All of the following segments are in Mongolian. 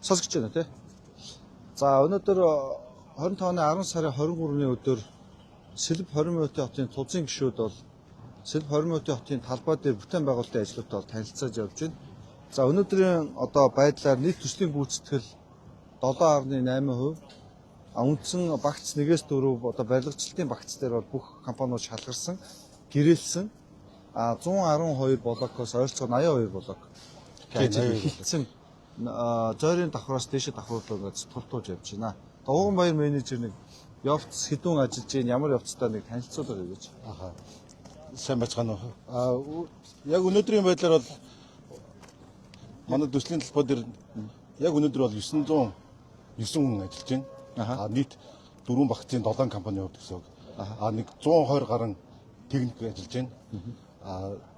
Сонсогч байна тий. За өнөөдөр 25 оны 10 сарын 23-ны өдөр Сэлб 20 минутын хотын тузын гишүүд бол Сэлб 20 минутын хотын талбай дээр бүтээн байгуулалтын ажлуудаа танилцуулж явж байна. За өнөөдрийн одоо байдлаар нийт төслийн гүйцэтгэл 7.8%, үндсэн багц 1-4 одоо барилгачдын багц дээр бол бүх компаниуд шалгарсан, гэрээлсэн 112 блокоос ойролцоогоор 82 блок хийсэн зөөрийн давхраас дээшээ давхруулаад ингээд тултууж явж байна. Дууган баяр менежер нэг явц хэдүүн ажиллаж байна. Ямар явцтай нэг танилцуулга гэж. Сайн байцгаана уу. Яг өнөөдрийн байдлаар бол манай төслийн талбай дээр яг өнөөдөр бол 909 хүн ажиллаж байна. Нийт 4 багцын 7 компани яваад гэсэн үг. Нэг 120 гаруй техник ажиллаж байна.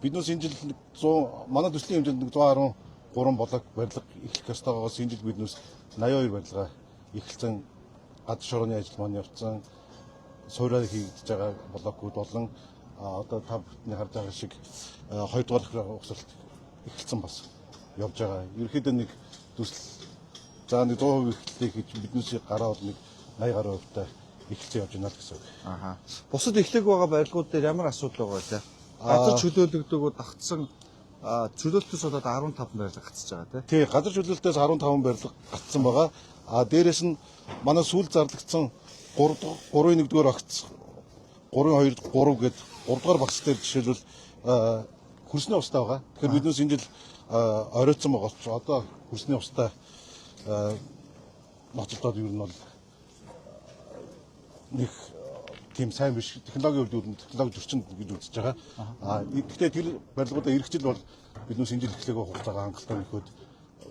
Биднээс энэ жил 100 манай төслийн хэмжээнд 113 блок барилга эхлэх ёстойгоос энэ жил биднээс 82 барилга эхэлсэн. Гадар шорооны ажил маань явцсан. Суурьаар хийгдэж байгаа блокууд болон одоо та бүхний харж байгаа шиг 2 дугаар угсралт эхэлсэн бас явж байгаа. Ерөнхийдөө нэг төсөл за нэг 100% эхлэлийг хийж биднээс гараад нэг 80 гаруй хувьтай эхэлсэн явж байна л гэсэн үг. Бусад эхлэх байгаа барилгууд дээр ямар асуудал байгаа вэ? Газар чөлөөлөгдөөгөө давтсан чөлөөлтөөс болоод 15 барилга гацж байгаа тий. Газар чөлөөлтөөс 15 барилга гацсан байгаа. Дээрээс нь манай сүүл зарлагдсан 3-1-р багц 3-2-3 гээд 3-р багц дээр жишээлбэл хөрсний устаа байгаа. Тэгэхээр биднээс энэ жил оройтсон байгаа ч одоо хөрсний устаа ноцолдоод юу нь бол нэг тийм сайн биш технологийн үйлдвэрлэл технологи зөрчил гэж үзэж байгаа. Гэхдээ тэр барилгуудаа ирэх жил бол биднээс энэ жил эхлэх хугацаагаа хангалттай нөхөд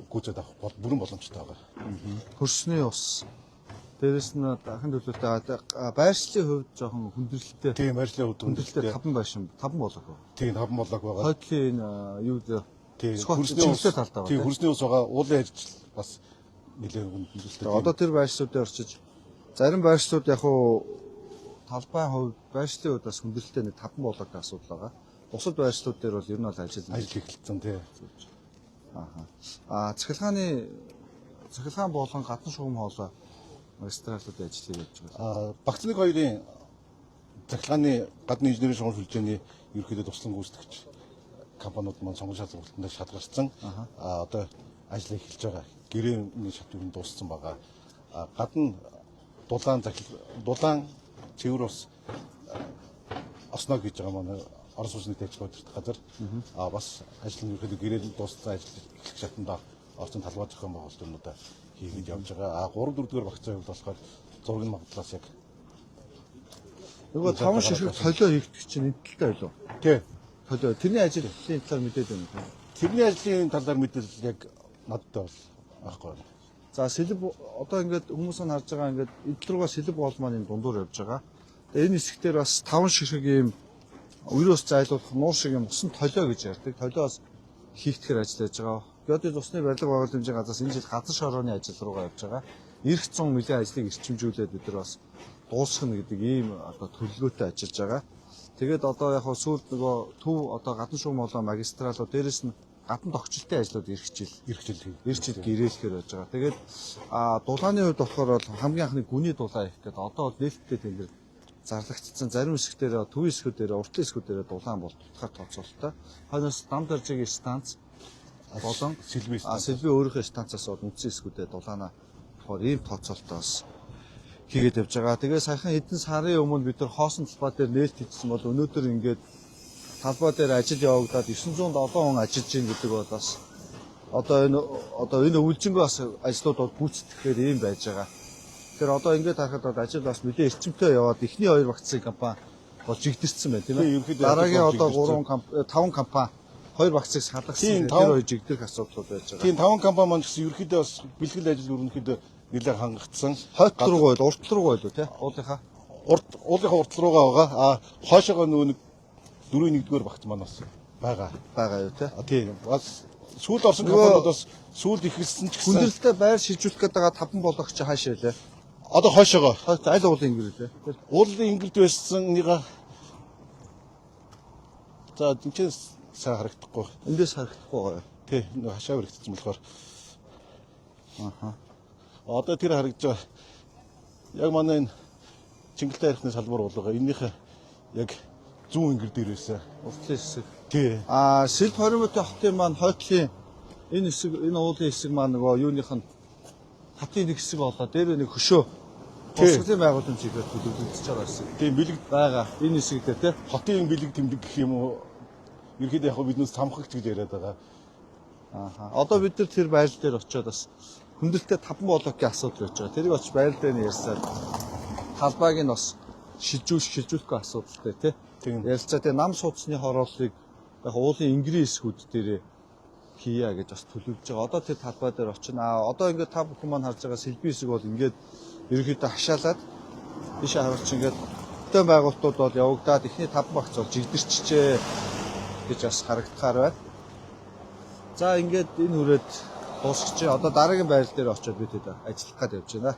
гүйцэд авах бол бүрэн боломжтой байгаа. Хөрсний ус дээрэс нь дахин төлөвлөлтөй байршлын хувьд жоохон хүндрэлтэй. Тийм байршлын хувьд хүндрэлтэй 5 болог байна. Тийм 5 болог байгаа. Хойдлын юу дээр хөрсний ус талтай байна. Тийм хөрсний ус байгаа. Уулын ажил бас нэлээд хүндрэлтэй. Одоо тэр байршлуудад орчиж зарим байршлууд яг хуу талбайн хувьд байршлын хувьд бас хүндрэлтэй нэг 5 болог асуудал байгаа. Бусад байршлууд дээр бол ер нь бол ажил эхэлсэн тий. Цахилгаан болон гадны шугам хоолой магистралуудын ажлыг явуулж байгаа. Багц 1-2-ын цахилгааны гадны инженерийн шугам сүлжээний ерөнхийдөө туслан гүйцэтгэгч компаниуд маань сонгон шалгалтанд шалгарсан. Одоо ажил эхэлж байгаа. Гэрээний шатны дууссан байгаа. Гадна дулаан цэвэр ус осноо гэж байгаа маань Орос улсны дэвшгүй газар бас ажил нь ерөөдөө гэрээр дууссан ажил эхлэх шатанда орчин талбай зохион байгуулалтуудаа хийгээд явж байгаа. 3-4 багцаа хувьд болохоор зургийн магадлалаас яг нөгөө 5 ширхэг толио хийгдэх чинь эдэлтэй байлоо. Тий. Толио тэрний ажлын талаар мэдээд байна. Тэрний ажлын талаар мэдээлэл яг надтай бол байхгүй байна. За Сэлб одоо ингээд хүмүүс нь харж байгаа ингээд эдэл рүүгээ Сэлб гол маань энэ дундуур явж байгаа. Энэ хэсгээр бас 5 ширхэг ийм үерөөс зайлуулах нуур шиг юм усан толио гэж ярьдаг. Толиоос хийгдэхэр ажиллаж байгаа. Геодез усны барилга байгуулалтын хэмжээ газраас энэ жил газар шорооны ажил руугаа явж байгаа. 900 мянган ажлыг эрчимжүүлээд бид нар бас дуусгах гэдэг ийм одоо төлөвлөгөөтэй ажиллаж байгаа. Тэгээд одоо яг сүүлд нөгөө төв одоо гадны шугам болон магистралууд дээрэс нь гадна тогтчлтын ажлууд ирэх жил гэрээлэхээр байж байгаа. Тэгээд дулааны хувьд болохоор бол хамгийн анхны гүний дулаан их гэдэг одоо бол нээлттэй тэнгэр зарлагдсан зарим хэсгээр төвийн хэсгүүдээр уртлын хэсгүүдээр дулаан болтохоор тооцоололтой. Хойноос дам даржгийн станц болон Сэлбийн өөрийнхөө станцаас бол үндсэн хэсгүүдэд дулаанаа болохоор ийм тооцоололтоос хийгээд явж байгаа. Тэгээ саяхан хэдэн сарын өмнө бид нар хоосон талбай дээр нээлт хийсэн бол өнөөдөр ингээд талбай дээр ажил явагдаад 907 хүн ажиллаж байна гэдэг бол бас одоо энэ өвлжингөө бас ажлууд бол гүйцэтгэхээр ийм байж байгаа. Тэгэхээр одоо ингээд харахад ажил бас мэдээ эрчимтэй яваад эхний 2 багцын компани бол жигдэрсэн байна тийм ээ. Дараагийн одоо 5 компани 2 багцыг салгасан. Тэр 2 жигдэрх асуудлууд байж байгаа. Тийм 5 компани маань гэсэн ерөнхийдөө бас бэлтгэл ажил ерөнхийдөө нэлээд хангагдсан. Хойд руу байл, урт руу байл тий. Уулынхаа урт руугаа байгаа. Хоошоогоо нөгөө 4-1-р багц маань бас байгаа юу тий. Тийм бас сүүл орсон компаниуд бас сүүл ихэлсэн ч гэсэн хүндрэлтэй байр шилжүүлэх гээд байгаа 5 блок чи хаашаа лээ. Одоо хоошоогоо аль уулын ингэр лээ. Уулын ингэрд байсанныга за тэнцээс сайн харагдахгүй. Эндээс харагдахгүй байгаа. Тий, хашаа хэрэгцсэн болохоор Аха. Одоо тэр харагдж байгаа яг манай энэ Чингэлтэй харихны салбар болго энэнийхээ яг зүүн ингэр дээр байсан. Уртлын хэсэг. Тий. Сэлб 20 метрийн хотын маань хойтлын энэ хэсэг, энэ уулын хэсэг маань нөгөө юуных нь хатын нэг хэсэг болоо. Дээр нэг хөшөө. Босголийн байгууллагын чигээр төлөвлөгдөж байгаа хэсэг. Тийм бэлэг байгаа. Энэ хэсэг дээр тий. хотын бэлэг тэмдэг гэх юм уу? Ерхэд яг биднээс самхагч гэж яриад байгаа. Одоо бид нар тэр байрал дээр очиод бас хүндрэлтэй 5 блокийн асуудал байж байгаа. Тэрийг очиж байрал дээр нь ярьсаар талбайг нь бас шилжүүлэхгүй асуудалтай тий. Тийм. Ярилцаа тэгээ нам суудсны хорооллыг яг уулын ингэрийн хэсгүүд дээр хийя гэж бас төлөвлөж байгаа. Одоо тэр талбай дээр очино. Одоо ингээд та бүхэн маань харж байгаа сэлбийн хэсэг бол ингээд ерөөхдөө хашаалаад тийшээ харвалч ингээд хөтөн байгуулалтууд бол явагдаад эхний 5 багц бол жигдэрчжээ гэж бас харагдахаар байна. За ингээд энэ хүрээд дуусчихъя. Одоо дараагийн байрал дээр очиод бид хэд ажиллах гээд явж байна.